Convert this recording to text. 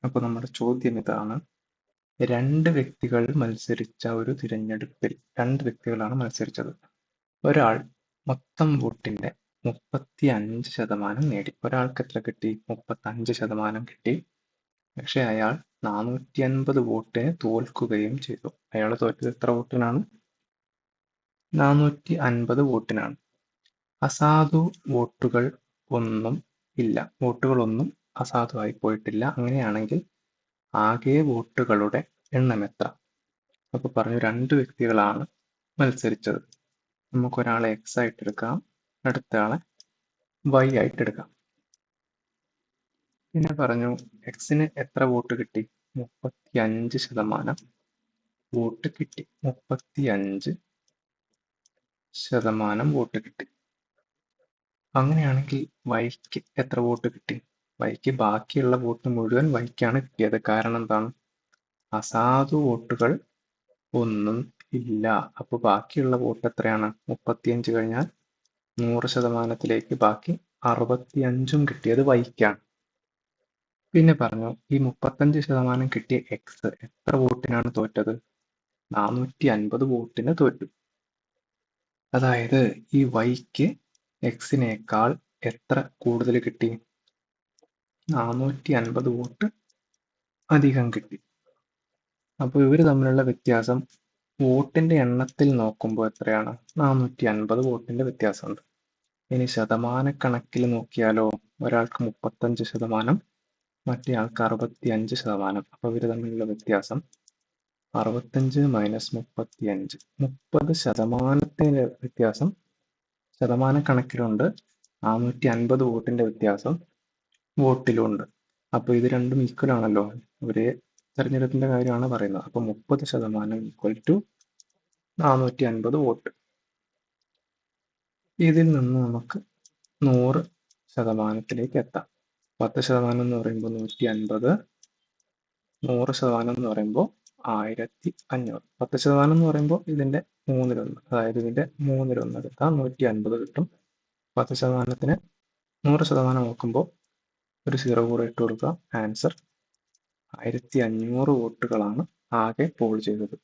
അപ്പോൾ നമ്മുടെ ചോദ്യം ഇതാണ്: രണ്ട് വ്യക്തികൾ മത്സരിച്ച ഒരു തിരഞ്ഞെടുപ്പിൽ രണ്ട് വ്യക്തികളാണ് മത്സരിച്ചത്. ഒരാൾ മൊത്തം വോട്ടിന്റെ 35% നേടി. ഒരാൾക്ക് എത്ര കിട്ടി? 35% കിട്ടി. പക്ഷെ അയാൾ 450 വോട്ടിന് തോൽക്കുകയും ചെയ്തു. അയാൾ തോറ്റത് എത്ര വോട്ടിനാണ്? 450 വോട്ടിനാണ്. അസാധു വോട്ടുകൾ ഒന്നും ഇല്ല. വോട്ടുകളൊന്നും അസാധുവായി പോയിട്ടില്ല. അങ്ങനെയാണെങ്കിൽ ആകെ വോട്ടുകളുടെ എണ്ണം എത്ര? അപ്പോൾ പറഞ്ഞു, രണ്ട് വ്യക്തികളാണ് മത്സരിച്ചത്. നമുക്കൊരാളെ X ആയിട്ട് എടുക്കാം, അടുത്ത ആളെ Y ആയിട്ട് എടുക്കാം. പിന്നെ പറഞ്ഞു, എക്സിന് എത്ര വോട്ട് കിട്ടി? 35% വോട്ട് കിട്ടി. 35% വോട്ട് കിട്ടി. അങ്ങനെയാണെങ്കിൽ വൈക്ക് എത്ര വോട്ട് കിട്ടി? വൈക്ക് ബാക്കിയുള്ള വോട്ട് മുഴുവൻ വൈക്കാണ് കിട്ടിയത്. കാരണം എന്താണ്? അസാധു വോട്ടുകൾ ഒന്നും ഇല്ല. അപ്പോൾ ബാക്കിയുള്ള വോട്ട് എത്രയാണ്? 35 കഴിഞ്ഞാൽ 100%ത്തിലേക്ക് ബാക്കി 65ഉം കിട്ടിയത് വൈക്കാണ്. പിന്നെ പറഞ്ഞു, ഈ 35% കിട്ടിയ എക്സ് എത്ര വോട്ടിനാണ് തോറ്റത്? 450 വോട്ടിന് തോറ്റു. അതായത് ഈ വൈക്ക് എക്സിനേക്കാൾ എത്ര കൂടുതൽ കിട്ടി? 450 വോട്ട് അധികം കിട്ടി. അപ്പോൾ ഇവർ തമ്മിലുള്ള വ്യത്യാസം വോട്ടിന്റെ എണ്ണത്തിൽ നോക്കുമ്പോൾ എത്രയാണ്? 450 വോട്ടിന്റെ വ്യത്യാസമുണ്ട്. ഇനി ശതമാനക്കണക്കിൽ നോക്കിയാലോ? ഒരാൾക്ക് 35%, മറ്റേ ആൾക്ക് 65%. അപ്പോൾ ഇവർ തമ്മിലുള്ള വ്യത്യാസം 65 മൈനസ് 35. 30% വ്യത്യാസം ശതമാനക്കണക്കിലുണ്ട്. 450 വോട്ടിന്റെ വ്യത്യാസം വോട്ടിലുണ്ട്. അപ്പോൾ ഇത് രണ്ടും ഈക്വൽ ആണല്ലോ. ഒരേ തെരഞ്ഞെടുപ്പിന്റെ കാര്യമാണ് പറയുന്നത്. അപ്പോൾ 30% ഈക്വൽ ടു 450 വോട്ട്. ഇതിൽ നിന്ന് നമുക്ക് 100%ത്തിലേക്ക് എത്താം. 10% എന്ന് പറയുമ്പോൾ 150, 100% എന്ന് പറയുമ്പോൾ 1500. 10% എന്ന് പറയുമ്പോൾ ഇതിന്റെ 1/3, അതായത് ഇതിന്റെ 1/3 എടുത്താൽ 150 കിട്ടും. 10%ത്തിന് 100% നോക്കുമ്പോൾ ഒരു 0 കൂടെ ഇട്ട് കൊടുക്കുക. ആൻസർ 1500 വോട്ടുകളാണ് ആകെ പോൾ ചെയ്തത്.